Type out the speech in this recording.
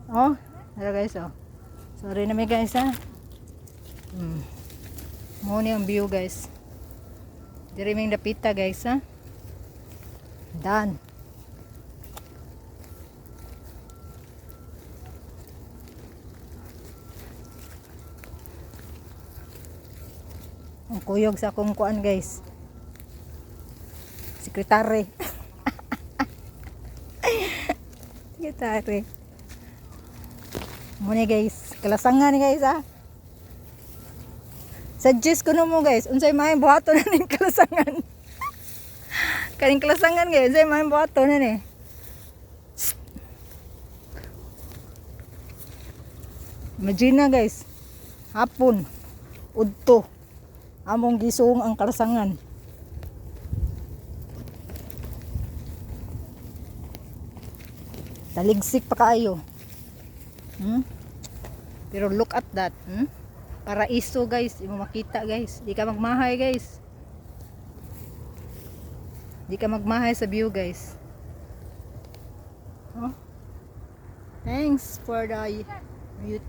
Oh, hello guys, oh. Sorry na may guys, ha. Muna yung view, guys. Diriming dapita, guys, ha. Done. Ang kuyog sa akong kuan, guys. Sekretary. Sekretary. Muna guys, kalasangan ni guys, ha. Suggest ko na mo guys, unsay may buhaton na ning kalasangan. Kaning kalasangan guys, unsay may buhaton na ni. Imagine na guys, hapon, udto, among gisung ang kalasangan. Taligsik pa kaayo. Pero look at that. Paraiso guys, imo makita guys. Di ka magmahay guys. Di ka magmahay sa view guys. Oh. Thanks for the beauty.